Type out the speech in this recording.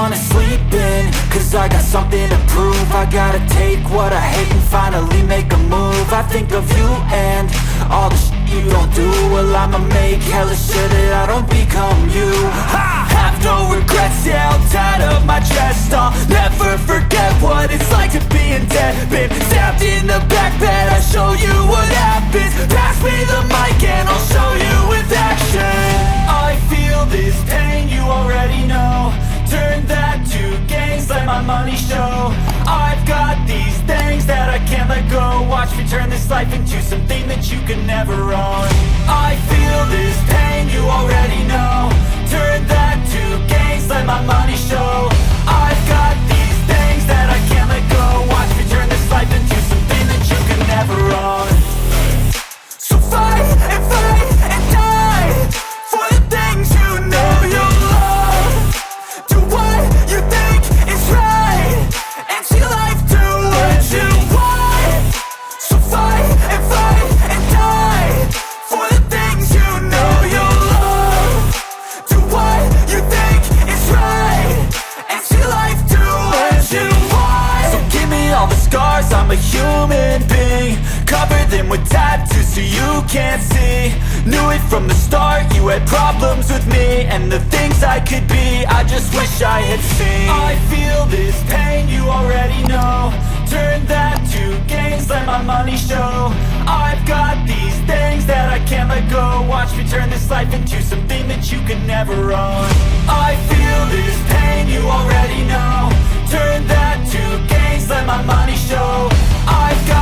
wanna sleep in, cause I got something to prove. I gotta take what I hate and finally make a move. I think of you and all the shit you don't do. Well, I'ma make hella sure that I don't become you. I have no regrets, yeah, I'll tie up my chest. I'll never forget what it's like to be in debt. Been stabbed in the back bed, I'll show you what happens. Pass me the mic and I'll show you with action. I feel this pain, you already know. Turn that to gains, let my money show. I've got these things that I can't let go. Watch me turn this life into something that you can never own. I feel this pain, you already know. Turn that to gains, let my money show. I've got these things that I can't let go. Watch me turn this life into something that you can never own. So fight and die for the things you know you love. Do what you think is right and see life do what you want. So fight and die for the things you know you love. Do what you think is right and see life do what you want. So give me all the scars, I'm a human being. Cover them with tattoos so you can't see. Knew it from the start, you had problems with me and the things I could be, I just wish I had seen. I feel this pain, you already know. Turn that to gains, let my money show. I've got these things that I can't let go. Watch me turn this life into something that you can never own. I feel this pain, you already know. Turn that to gains, let my money show. I've got